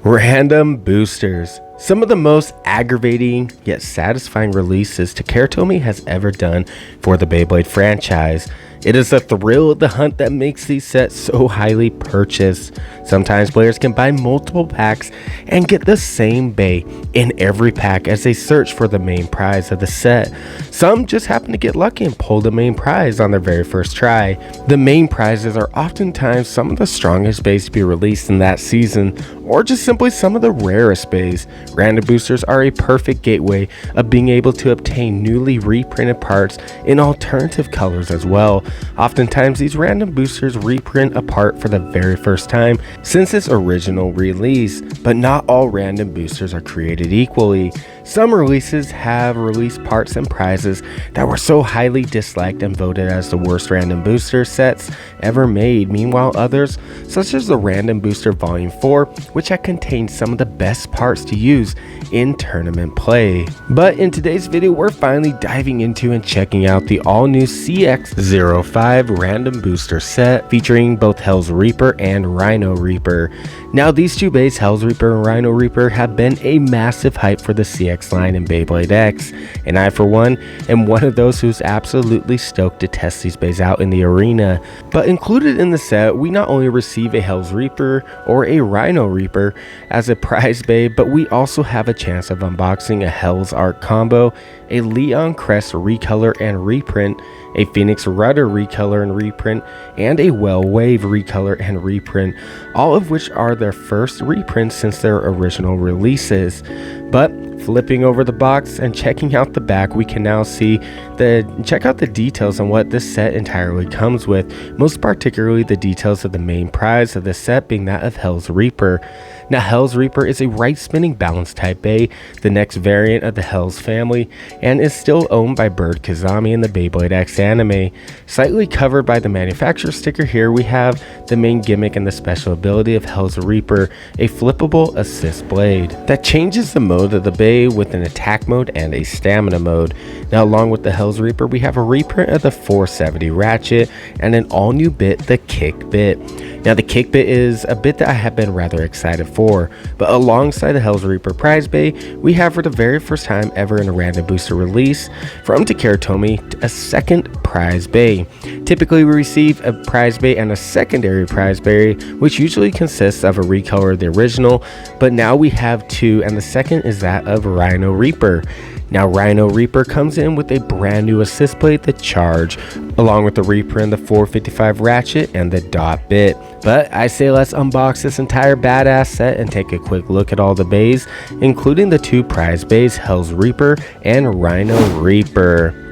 Random boosters. Some of the most aggravating yet satisfying releases Takara has ever done for the Beyblade franchise. It is the thrill of the hunt that makes these sets so highly purchased. Sometimes players can buy multiple packs and get the same Bey in every pack as they search for the main prize of the set. Some just happen to get lucky and pull the main prize on their very first try. The main prizes are oftentimes some of the strongest Beys to be released in that season, or just simply some of the rarest Beys. Random boosters are a perfect gateway of being able to obtain newly reprinted parts in alternative colors as well. Oftentimes these random boosters reprint a part for the very first time since its original release, but not all random boosters are created equally. Some releases have released parts and prizes that were so highly disliked and voted as the worst random booster sets ever made. Meanwhile, others, such as the Random Booster Volume 4, which had contained some of the best parts to use in tournament play. But in today's video, we're finally diving into and checking out the all-new CX05 Random Booster set featuring both Hells Reaper and Rhino Reaper. Now, these two Beys, Hells Reaper and Rhino Reaper, have been a massive hype for the CX line in Beyblade X, and I, for one, am one of those who's absolutely stoked to test these Beys out in the arena. But included in the set, we not only receive a Hells Reaper or a Rhino Reaper as a prize Bey, but we also have a chance of unboxing a Hells Art combo, a Leon Crest recolor and reprint, a Phoenix Rudder recolor and reprint, and a Well Wave recolor and reprint, all of which are their first reprints since their original releases. But flipping over the box and checking out the back, we can now check out the details on what this set entirely comes with, most particularly the details of the main prize of the set being that of Hells Reaper. Now, Hells Reaper is a right-spinning balance type Bey, the next variant of the Hells family, and is still owned by Bird Kazami in the Beyblade X anime. Slightly covered by the manufacturer sticker here, we have the main gimmick and the special ability of Hells Reaper, a flippable assist blade that changes the mode of the Bey with an attack mode and a stamina mode. Now, along with the Hells Reaper, we have a reprint of the 470 Ratchet and an all-new bit, the Kick bit. Now, the Kick bit is a bit that I have been rather excited for, but alongside the Hells Reaper prize Bey, we have for the very first time ever in a random booster release from Takara a second prize Bey. Typically, we receive a prize Bey and a secondary prize Bey, which usually consists of a recolor of the original, but now we have two, and the second is that of Rhino Reaper. Now, Rhino Reaper comes in with a brand new assist blade, the Charge, along with the reprint, the 455 Ratchet, and the Dot bit. But I say let's unbox this entire badass set and take a quick look at all the Beys, including the two prize Beys, Hells Reaper and Rhino Reaper.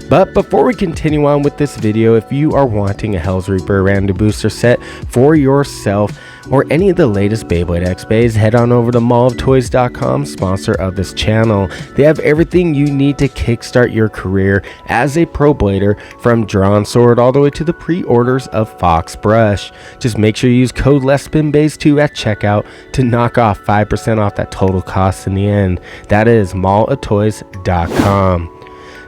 But before we continue on with this video, if you are wanting a Hells Reaper random booster set for yourself or any of the latest Beyblade X Beys, head on over to malloftoys.com, sponsor of this channel. They have everything you need to kickstart your career as a pro blader, from Drawn Sword all the way to the pre-orders of Fox Brush. Just make sure you use code LESSPINBEYS2 at checkout to knock off 5% off that total cost in the end. That is malloftoys.com.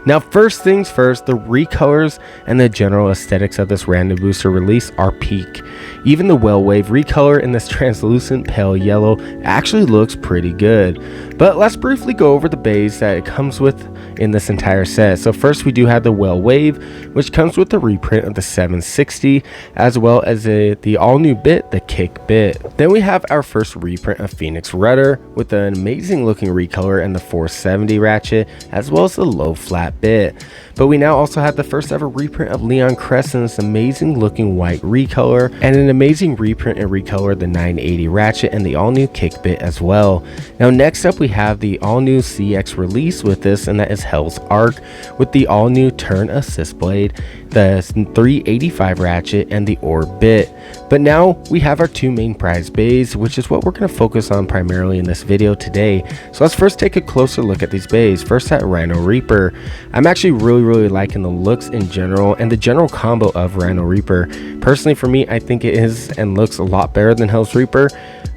Now, first things first, the recolors and the general aesthetics of this random booster release are peak. Even the Well Wave recolor in this translucent pale yellow actually looks pretty good. But let's briefly go over the Beys that it comes with in this entire set. So first, we do have the Well Wave, which comes with the reprint of the 760, as well as the all-new bit, the Kick bit. Then we have our first reprint of Phoenix Rudder with an amazing looking recolor and the 470 Ratchet, as well as the low flat bit. But we now also have the first ever reprint of Leon Crest in this amazing looking white recolor, and an amazing reprint and recolor of the 980 Ratchet and the all new Kick bit as well. Now, next up we have the all new CX Release with this, and that is Hell's Arc with the all new turn assist blade, the 385 Ratchet, and the Orb bit. But now we have our two main prize Beys, which is what we're going to focus on primarily in this video today. So let's first take a closer look at these Beys. First, at Rhino Reaper. I'm actually really liking the looks in general and the general combo of Rhino Reaper. Personally, for me, I think it is and looks a lot better than Hells Reaper.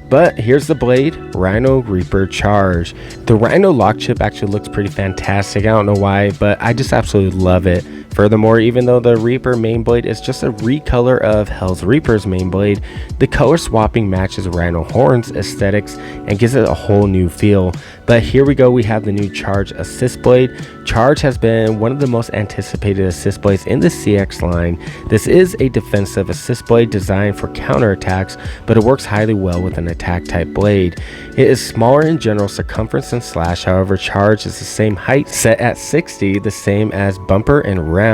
But here's the blade, Rhino Reaper Charge. The Rhino lock chip actually looks pretty fantastic. I don't know why, but I just absolutely love it. Furthermore, even though the Reaper main blade is just a recolor of Hells Reaper's main blade, the color swapping matches Rhino Horn's aesthetics and gives it a whole new feel. But here we go, we have the new Charge Assist Blade. Charge has been one of the most anticipated assist blades in the CX line. This is a defensive assist blade designed for counterattacks, but it works highly well with an attack type blade. It is smaller in general circumference than Slash, however Charge is the same height, set at 60, the same as Bumper and Round.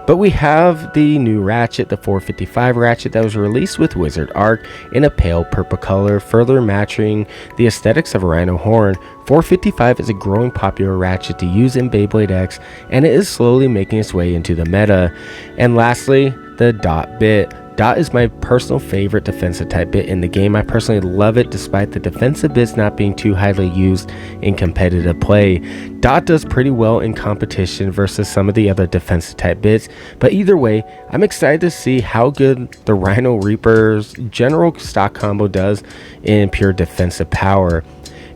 But we have the new Ratchet, the 455 Ratchet that was released with Wizard Arc in a pale purple color, further matching the aesthetics of Rhino Horn. 455 is a growing popular Ratchet to use in Beyblade X, and it is slowly making its way into the meta. And lastly, the Dot Bit. Dot is my personal favorite defensive type bit in the game. I personally love it despite the defensive bits not being too highly used in competitive play. Dot does pretty well in competition versus some of the other defensive type bits, but either way, I'm excited to see how good the Rhino Reaper's general stock combo does in pure defensive power.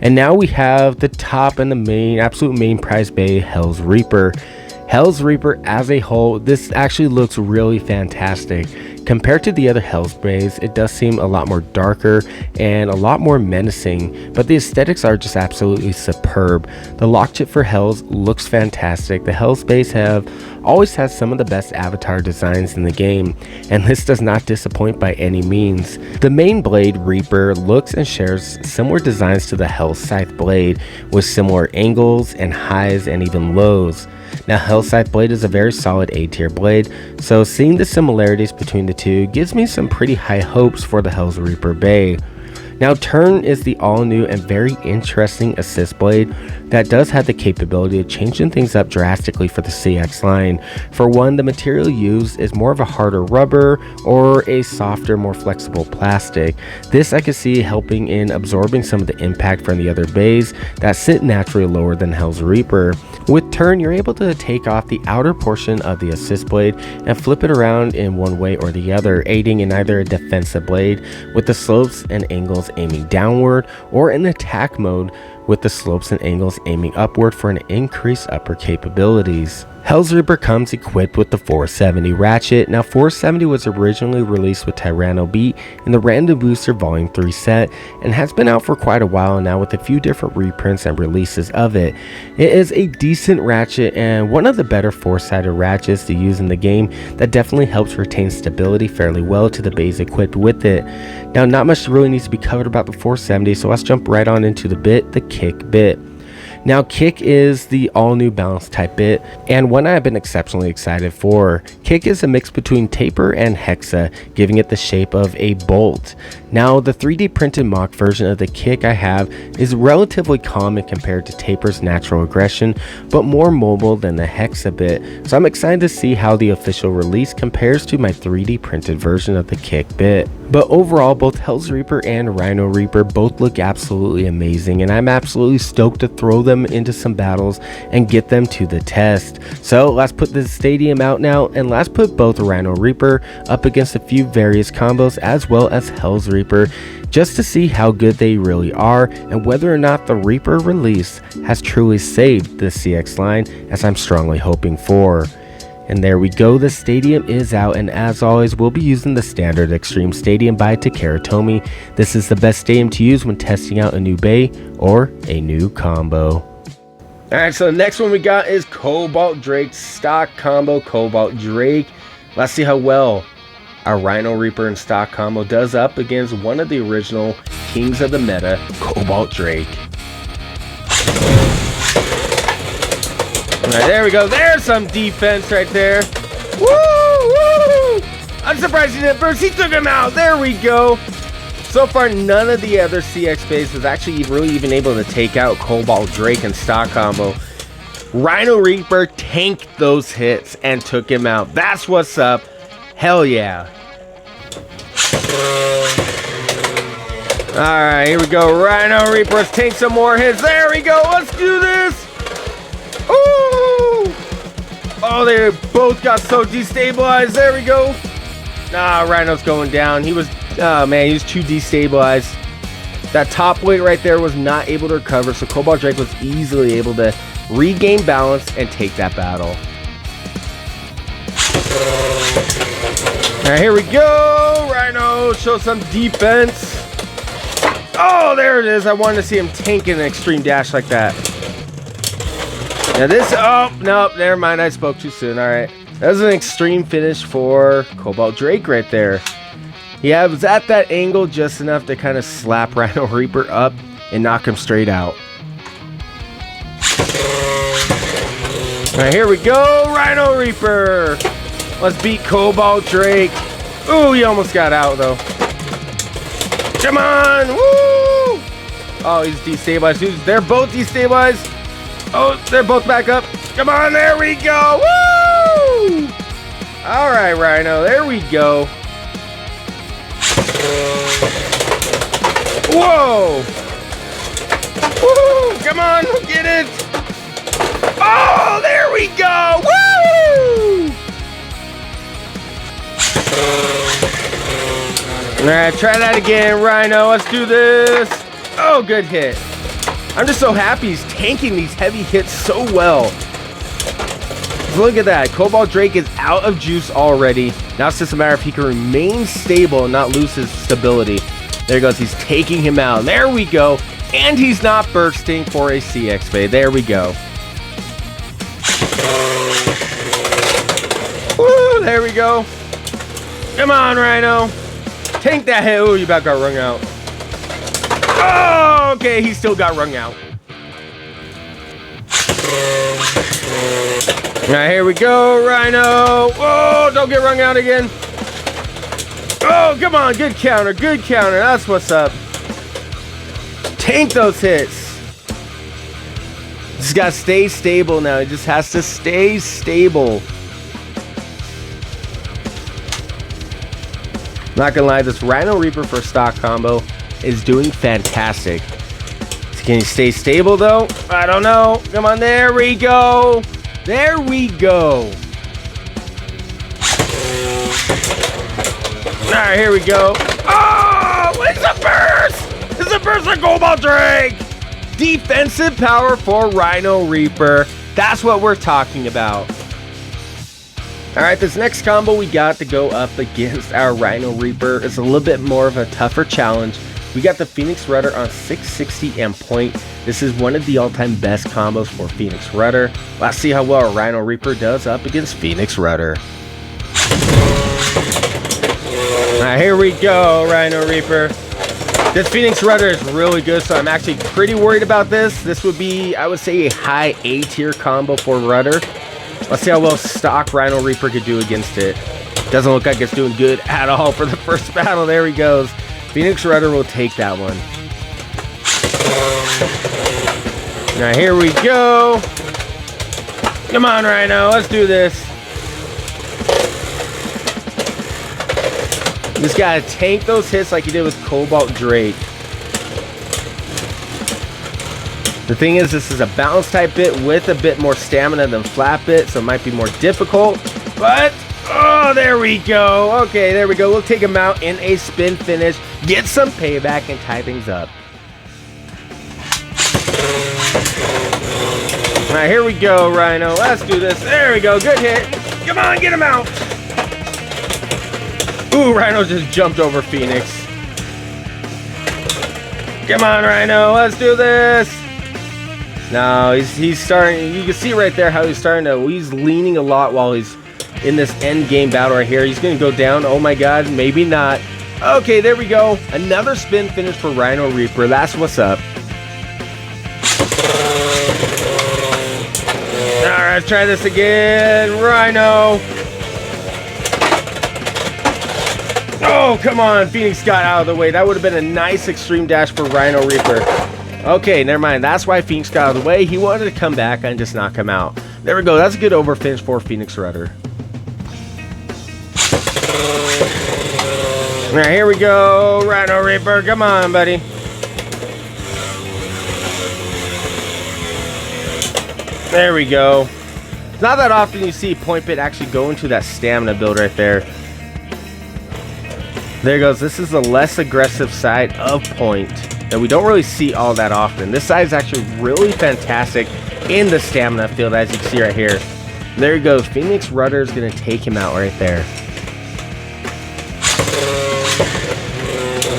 And now we have the top and the main, absolute main prize bay, Hells Reaper. Hells Reaper as a whole, this actually looks really fantastic. Compared to the other Hells Beys, it does seem a lot more darker and a lot more menacing, but the aesthetics are just absolutely superb. The lock chip for Hells looks fantastic. The Hells Beys have always had some of the best avatar designs in the game, and this does not disappoint by any means. The main blade, Reaper, looks and shares similar designs to the Hells Scythe blade, with similar angles and highs and even lows. Now, Hells Scythe blade is a very solid A tier blade, so seeing the similarities between the two gives me some pretty high hopes for the Hells Reaper Bay. Now, Turn is the all-new and very interesting assist blade that does have the capability of changing things up drastically for the CX line. For one, the material used is more of a harder rubber or a softer, more flexible plastic. This I could see helping in absorbing some of the impact from the other bays that sit naturally lower than Hells Reaper. With Turn, you're able to take off the outer portion of the assist blade and flip it around in one way or the other, aiding in either a defensive blade with the slopes and angles aiming downward, or in attack mode with the slopes and angles aiming upward for an increased upper capabilities. Hells Reaper comes equipped with the 470 Ratchet. Now, 470 was originally released with Tyranno Beat in the Random Booster Volume 3 set and has been out for quite a while now with a few different reprints and releases of it. It is a decent Ratchet and one of the better 4-sided Ratchets to use in the game that definitely helps retain stability fairly well to the bays equipped with it. Now, not much really needs to be covered about the 470, so let's jump right on into the bit, the Kick bit. Now, Kick is the all-new balance type bit, and one I've been exceptionally excited for. Kick is a mix between taper and hexa, giving it the shape of a bolt. Now, the 3D printed mock version of the Kick I have is relatively common compared to taper's natural aggression, but more mobile than the hexa bit, so I'm excited to see how the official release compares to my 3D printed version of the Kick bit. But overall, both Hells Reaper and Rhino Reaper both look absolutely amazing, and I'm absolutely stoked to throw them into some battles and get them to the test. So let's put the stadium out now, and let's put both Rhino Reaper up against a few various combos as well as Hells Reaper, just to see how good they really are and whether or not the Reaper release has truly saved the CX line, as I'm strongly hoping for. And there we go, the stadium is out, and as always, we'll be using the standard Extreme Stadium by Takara Tomy. This is the best stadium to use when testing out a new bay or a new combo. Alright, so the next one we got is Cobalt Drake stock combo, Cobalt Drake. Let's see how well our Rhino Reaper and stock combo does up against one of the original kings of the meta, Cobalt Drake. Alright, there we go. There's some defense right there. Woo! Woo! I'm surprised he didn't burst. He took him out. There we go. So far, none of the other CX bays is actually really even able to take out Cobalt Drake and stock combo. Rhino Reaper tanked those hits and took him out. That's what's up. Hell yeah. Alright, here we go. Rhino Reaper, let's take some more hits. There we go. Let's do this. Ooh! Oh, they both got so destabilized. There we go. Nah, Rhino's going down. He was, oh man, he was too destabilized. That top weight right there was not able to recover, so Cobalt Drake was easily able to regain balance and take that battle. Alright, here we go. Rhino, show some defense. Oh, there it is. I wanted to see him tanking an extreme dash like that. Now this, oh, nope, never mind. I spoke too soon. Alright. That was an extreme finish for Cobalt Drake right there. He was at that angle just enough to kind of slap Rhino Reaper up and knock him straight out. Alright, here we go. Rhino Reaper. Let's beat Cobalt Drake. Ooh, he almost got out though. Come on. Woo! Oh, he's destabilized. Dude, they're both destabilized. Oh, they're both back up. Come on, there we go. Woo! Alright, Rhino. There we go. Whoa! Woo! Come on, get it! Oh, there we go! Woo! Alright, try that again, Rhino. Let's do this. Oh, good hit. I'm just so happy he's tanking these heavy hits so well. Look at that. Cobalt Drake is out of juice already. Now it's just a matter if he can remain stable and not lose his stability. There he goes. He's taking him out. There we go. And he's not bursting for a CX fade. There we go. Woo, there we go. Come on, Rhino. Tank that hit. Oh, you about got wrung out. Oh, okay. He still got wrung out. Alright, here we go, Rhino. Whoa, don't get wrung out again. Oh, come on. Good counter. Good counter. That's what's up. Tank those hits. Just got to stay stable now. He just has to stay stable. Not gonna lie, this Rhino Reaper for stock combo is doing fantastic. Can he stay stable though? I don't know. Come on, there we go. There we go. Alright, here we go. Oh, it's a burst! It's a burst of Cobalt Drake! Defensive power for Rhino Reaper. That's what we're talking about. Alright, this next combo we got to go up against our Rhino Reaper. It's a little bit more of a tougher challenge. We got the Phoenix Rudder on 660 and point. This is one of the all-time best combos for Phoenix Rudder. Let's see how well Rhino Reaper does up against Phoenix Rudder. Alright, here we go, Rhino Reaper. This Phoenix Rudder is really good, so I'm actually pretty worried about this. This would be, I would say, a high A tier combo for Rudder. Let's see how well stock Rhino Reaper could do against it. Doesn't look like it's doing good at all for the first battle. There he goes. Phoenix Rudder will take that one. Now here we go. Come on, Rhino. Let's do this. Just gotta tank those hits like he did with Cobalt Drake. The thing is, this is a balance type bit with a bit more stamina than flat bit, so it might be more difficult. But, oh, there we go. Okay, there we go. We'll take him out in a spin finish, get some payback, and tie things up. All right, here we go, Rhino. Let's do this. There we go. Good hit. Come on, get him out. Ooh, Rhino just jumped over Phoenix. Come on, Rhino. Let's do this. No, he's starting. You can see right there how he's starting to. He's leaning a lot while he's in this end game battle right here. He's going to go down. Oh my God, maybe not. Okay, there we go. Another spin finish for Rhino Reaper. That's what's up. All right, let's try this again. Rhino. Oh, come on. Phoenix got out of the way. That would have been a nice extreme dash for Rhino Reaper. Okay, never mind. That's why Phoenix got out of the way. He wanted to come back and just knock him out. There we go. That's a good over finish for Phoenix Rudder. All right, here we go. Rhino Reaper. Come on, buddy. There we go. It's not that often you see Point Bit actually go into that stamina build right there. There it goes. This is the less aggressive side of Point that we don't really see all that often. This side is actually really fantastic in the stamina field, as you can see right here. There you go. Phoenix Rudder is going to take him out right there.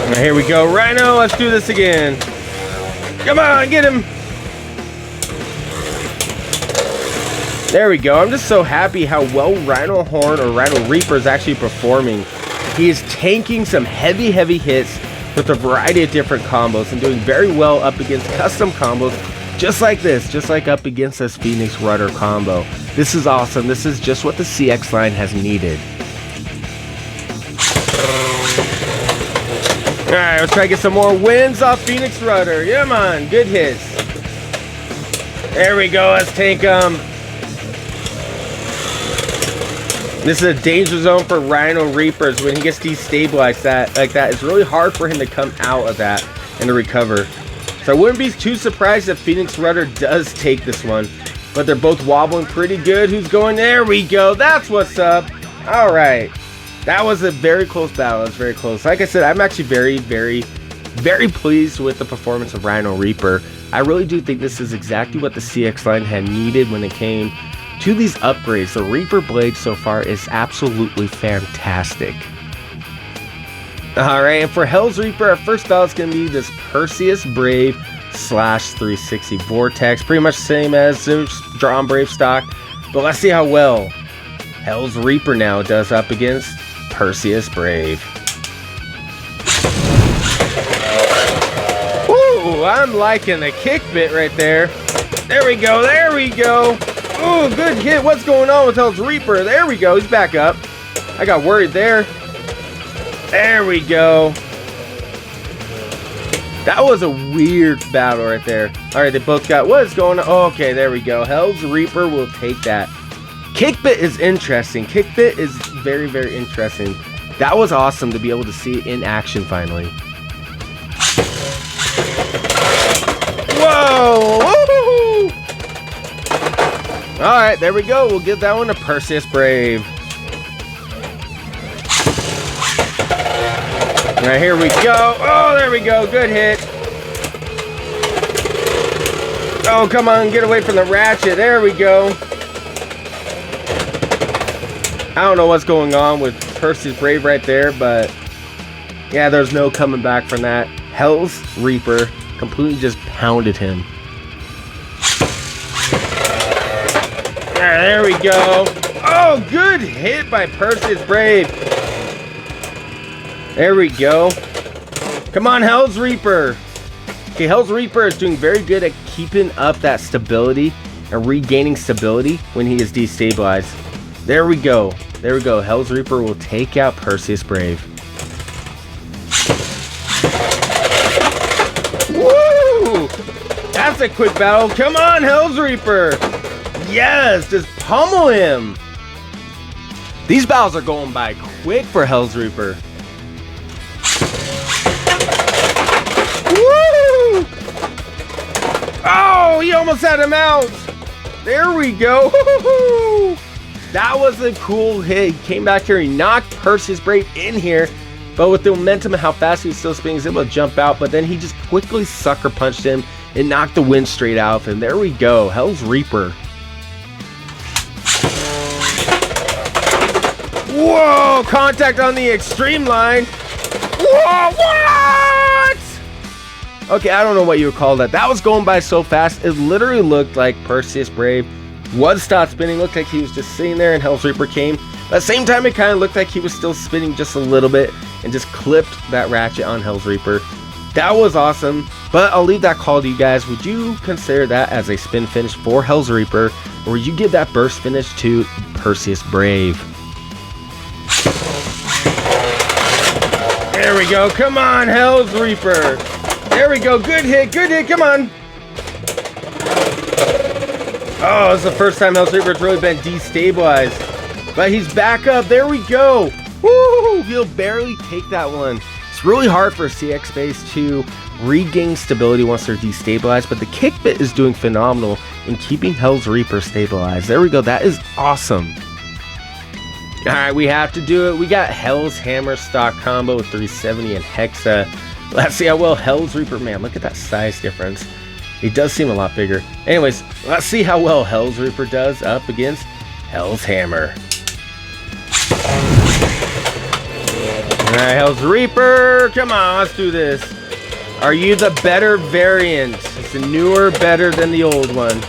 All right, here we go. Rhino, let's do this again. Come on, get him. There we go. I'm just so happy how well Rhino Horn or Rhino Reaper is actually performing. He is tanking some heavy hits with a variety of different combos and doing very well up against custom combos just like this, just like up against this Phoenix Rudder combo. This is awesome. This is just what the CX line has needed. All right, let's try to get some more wins off Phoenix Rudder. Come on, good hits. There we go. Let's tank them. This is a danger zone for Rhino Reapers. When he gets destabilized like that, it's really hard for him to come out of that and to recover. So I wouldn't be too surprised if Phoenix Rudder does take this one. But they're both wobbling pretty good. Who's going? There we go. That's what's up. All right. That was a very close battle. It was very close. Like I said, I'm actually very pleased with the performance of Rhino Reaper. I really do think this is exactly what the CX line had needed when it came to these upgrades. The Reaper blade so far is absolutely fantastic. Alright, and for Hells Reaper, our first battle is going to be this Perseus Brave / 360 Vortex. Pretty much the same as the Drawn Brave stock. But let's see how well Hells Reaper now does up against Perseus Brave. Ooh, I'm liking the kick bit right there. There we go, there we go. Ooh, good hit. What's going on with Hells Reaper? There we go. He's back up. I got worried there. There we go. That was a weird battle right there. All right, they both got what's going on. Oh, okay, there we go. Hells Reaper will take that. Kickbit is interesting. Kickbit is very interesting. That was awesome to be able to see it in action finally. Whoa! Woo-hoo-hoo! All right, there we go. We'll give that one to Perseus Brave. All right, here we go. Oh, there we go. Good hit. Oh, come on. Get away from the Ratchet. There we go. I don't know what's going on with Perseus Brave right there, but yeah, there's no coming back from that. Hells Reaper completely just pounded him. There we go. Oh, good hit by Perseus Brave. There we go. Come on, Hells Reaper. Okay, Hells Reaper is doing very good at keeping up that stability and regaining stability when he is destabilized. There we go. There we go. Hells Reaper will take out Perseus Brave. Woo! That's a quick battle. Come on, Hells Reaper. Yes, just pummel him. These battles are going by quick for Hells Reaper. Woo! Oh, he almost had him out. There we go. That was a cool hit. He came back here. He knocked Perseus Brave in here. But with the momentum and how fast he was still spinning, he was able to jump out. But then he just quickly sucker punched him and knocked the wind straight out of him. There we go. Hells Reaper. Whoa! Contact on the extreme line. Whoa! What? Okay, I don't know what you would call that. That was going by so fast. It literally looked like Perseus Brave was stopped spinning. Looked like he was just sitting there and Hells Reaper came. At the same time, it kind of looked like he was still spinning just a little bit and just clipped that Ratchet on Hells Reaper. That was awesome, but I'll leave that call to you guys. Would you consider that as a spin finish for Hells Reaper, or would you give that burst finish to Perseus Brave? There we go. Come on, Hells Reaper. There we go. Good hit. Good hit. Come on. Oh, it's the first time Hells Reaper's really been destabilized. But he's back up. There we go. Woo! He'll barely take that one. It's really hard for CX base to regain stability once they're destabilized, but the kickbit is doing phenomenal in keeping Hells Reaper stabilized. There we go. That is awesome. Alright, we have to do it. We got Hell's Hammer stock combo with 370 and Hexa. Let's see how well Hells Reaper, man, look at that size difference. He does seem a lot bigger. Anyways, let's see how well Hells Reaper does up against Hell's Hammer. Alright, Hell's Reaper. Come on, let's do this. Are you the better variant? It's the newer, better than the old one.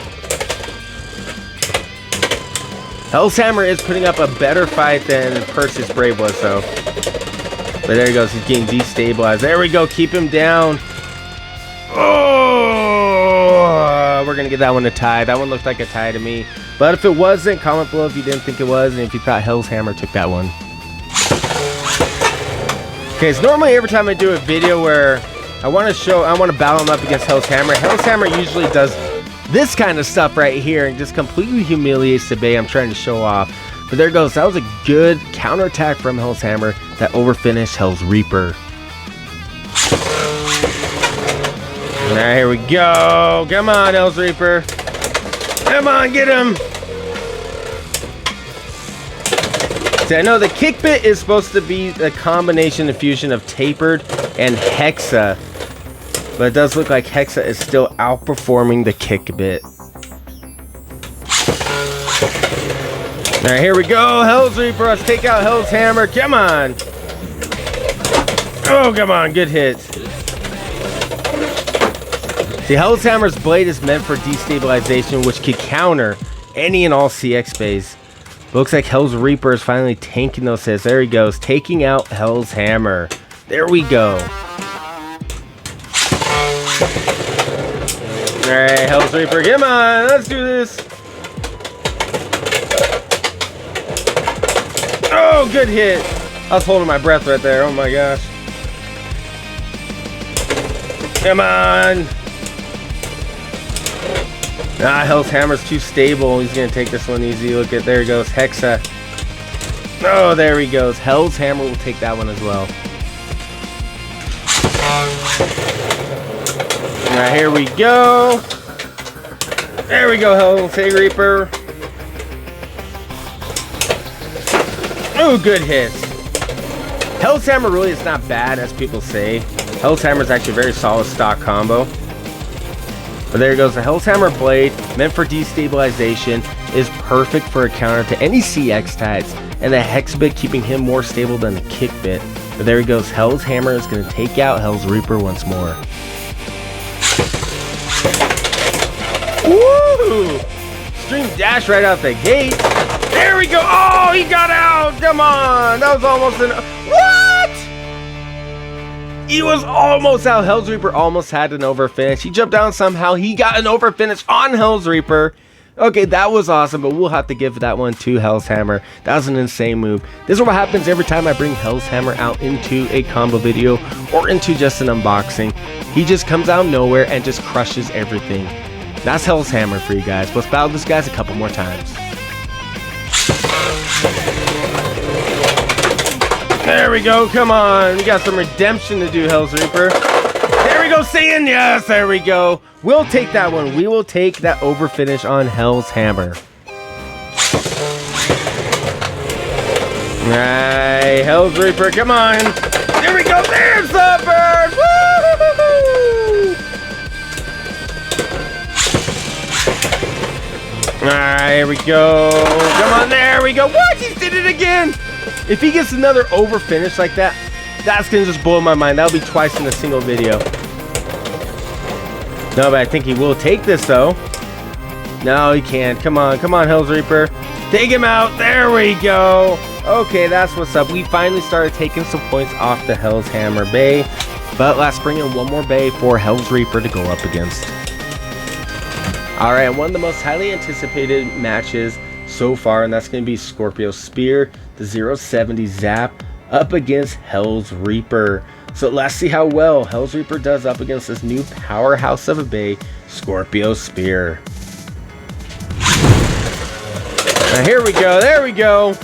Hell's Hammer is putting up a better fight than Perseus Brave was, though. But there he goes. He's getting destabilized. There we go. Keep him down. Oh, we're going to get that one a tie. That one looked like a tie to me. But if it wasn't, comment below if you didn't think it was. And if you thought Hell's Hammer took that one. Okay, so normally every time I do a video where I want to battle him up against Hell's Hammer usually does this kind of stuff right here and just completely humiliates the Bey I'm trying to show off. But there it goes. That was a good counterattack from Hell's Hammer that overfinished Hell's Reaper. Alright, here we go. Come on, Hell's Reaper. Come on, get him. See, I know the kick bit is supposed to be a combination and fusion of tapered and hexa. But it does look like hexa is still outperforming the kick bit. Alright, here we go. Hell's Reaper. Let's take out Hell's Hammer. Come on. Oh, come on. Good hit. See, Hell's Hammer's blade is meant for destabilization, which can counter any and all CX Beys. Looks like Hell's Reaper is finally tanking those hits. There he goes. Taking out Hell's Hammer. There we go. Alright, Hell's Reaper. Come on. Let's do this. Oh, good hit. I was holding my breath right there. Oh my gosh. Come on. Ah, Hell's Hammer's too stable. He's going to take this one easy. Look at, there he goes. Hexa. Oh, there he goes. Hell's Hammer will take that one as well. Alright, here we go. There we go, Hell's Reaper. Oh, good hit. Hell's Hammer really is not bad, as people say. Hell's Hammer is actually a very solid stock combo. But there goes the Hell's Hammer blade, meant for destabilization, is perfect for a counter to any CX types, and the hex bit keeping him more stable than the kick bit. But there he goes. Hell's Hammer is going to take out Hell's Reaper once more. Woo! Extreme dash right out the gate. There we go. Oh, he got out. Come on. That was almost an... What? He was almost out. Hell's Reaper almost had an overfinish. He jumped down somehow. He got an overfinish on Hell's Reaper. Okay, that was awesome, but we'll have to give that one to Hell's Hammer. That was an insane move. This is what happens every time I bring Hell's Hammer out into a combo video or into just an unboxing. He just comes out of nowhere and just crushes everything. That's Hell's Hammer for you guys. Let's battle this guys a couple more times. There we go. Come on. We got some redemption to do, Hell's Reaper. There we go. Saying yes. There we go. We'll take that one. We will take that overfinish on Hell's Hammer. Alright. Hell's Reaper. Come on. There we go. There's the bird. Woo! Alright. Here we go. Come on. There we go. What? He did it again. If he gets another over finish like that, that's going to just blow my mind. That'll be twice in a single video. No, but I think he will take this, though. No, he can't. Come on. Come on, Hell's Reaper. Take him out. There we go. Okay, that's what's up. We finally started taking some points off the Hell's Hammer Bey. But let's bring in one more Bey for Hell's Reaper to go up against. Alright, one of the most highly anticipated matches so far, and that's going to be Scorpio Spear, the 070 Zap, up against Hell's Reaper. So let's see how well Hell's Reaper does up against this new powerhouse of a Bey, Scorpio Spear. Now here we go, there we go.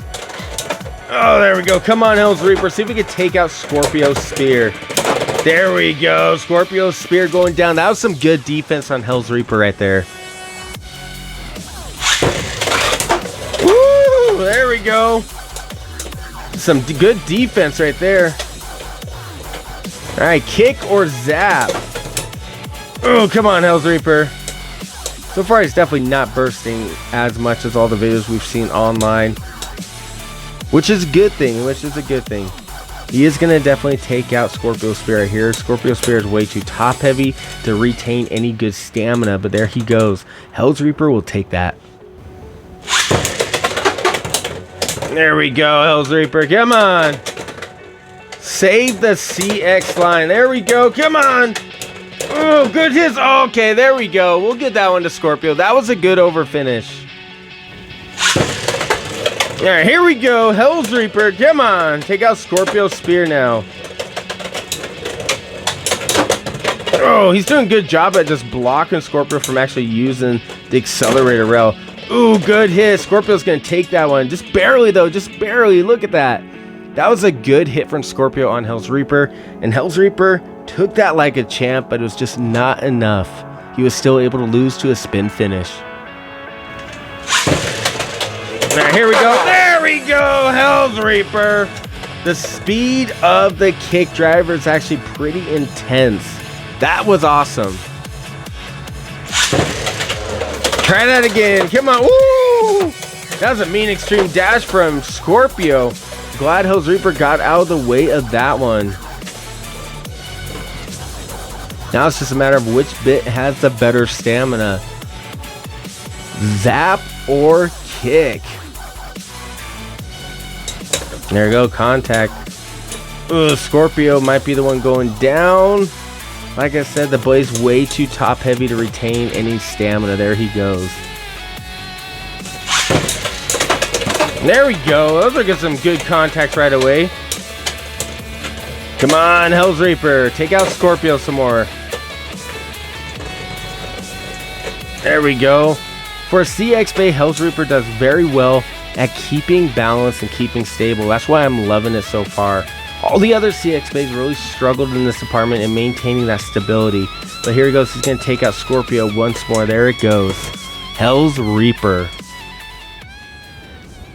Oh, there we go. Come on, Hell's Reaper. See if we can take out Scorpio Spear. There we go. Scorpio Spear going down. That was some good defense on Hell's Reaper right there. Woo! There we go. Some good defense right there. All right, kick or zap. Oh, come on, Hell's Reaper. So far, he's definitely not bursting as much as all the videos we've seen online, which is a good thing, He is going to definitely take out Scorpio Spear here. Scorpio Spear is way too top heavy to retain any good stamina, but there he goes. Hells Reaper will take that. There we go, Hells Reaper, come on. Save the CX line, there we go, come on. Oh, good hits. Oh, okay, there we go. We'll get that one to Scorpio. That was a good over finish. All right, here we go. Hells Reaper, come on. Take out Scorpio Spear now. Oh, he's doing a good job at just blocking Scorpio from actually using the accelerator rail. Ooh, good hit. Scorpio's going to take that one. Just barely, though. Just barely. Look at that. That was a good hit from Scorpio on Hells Reaper. And Hells Reaper took that like a champ, but it was just not enough. He was still able to lose to a spin finish. Now, here we go. There we go. Hells Reaper. The speed of the kick driver is actually pretty intense. That was awesome. Try that again. Come on. Woo! That was a mean extreme dash from Scorpio. Glad Hells Reaper got out of the way of that one. Now it's just a matter of which bit has the better stamina. Zap or kick. There we go, contact. Ugh, Scorpio might be the one going down. Like I said, the blade's way too top heavy to retain any stamina. There he goes. There we go. Those are getting some good contacts right away. Come on, Hells Reaper. Take out Scorpio some more. There we go. For a CX Bay, Hells Reaper does very well at keeping balance and keeping stable. That's why I'm loving it so far. All the other CX Bays really struggled in this department in maintaining that stability. But here he goes. He's going to take out Scorpio once more. There it goes. Hells Reaper.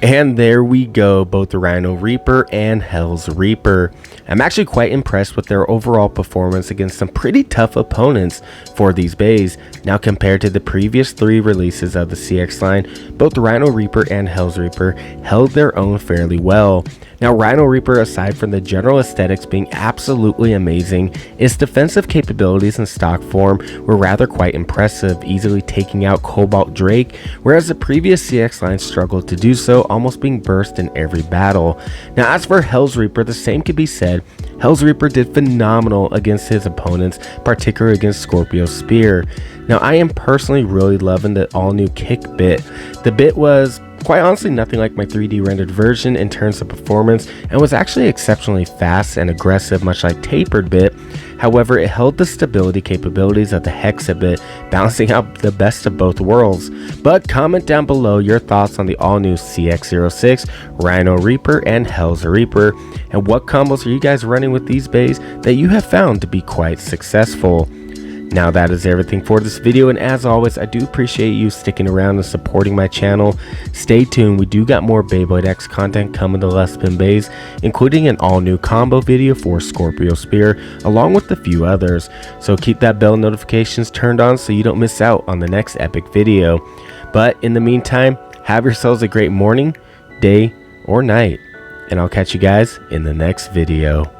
And there we go, both the Rhino Reaper and Hells Reaper. I'm actually quite impressed with their overall performance against some pretty tough opponents for these bays. Now compared to the previous 3 releases of the CX line, both the Rhino Reaper and Hells Reaper held their own fairly well. Now Rhino Reaper, aside from the general aesthetics being absolutely amazing, its defensive capabilities in stock form were rather quite impressive, easily taking out Cobalt Drake, whereas the previous CX line struggled to do so, almost being burst in every battle. Now as for Hells Reaper, the same could be said. Hells Reaper did phenomenal against his opponents, particularly against Scorpio Spear. Now I am personally really loving the all new kick bit. The bit was quite honestly nothing like my 3D rendered version in terms of performance, and was actually exceptionally fast and aggressive, much like tapered bit. However, it held the stability capabilities of the Hexa bit, balancing out the best of both worlds. But comment down below your thoughts on the all new CX06, Rhino Reaper, and Hells Reaper, and what combos are you guys running with these bays that you have found to be quite successful. Now that is everything for this video, and as always, I do appreciate you sticking around and supporting my channel. Stay tuned, we do got more Beyblade X content coming to Let's Spin Beys, including an all new combo video for Scorpio Spear, along with a few others. So keep that bell notifications turned on so you don't miss out on the next epic video. But in the meantime, have yourselves a great morning, day, or night, and I'll catch you guys in the next video.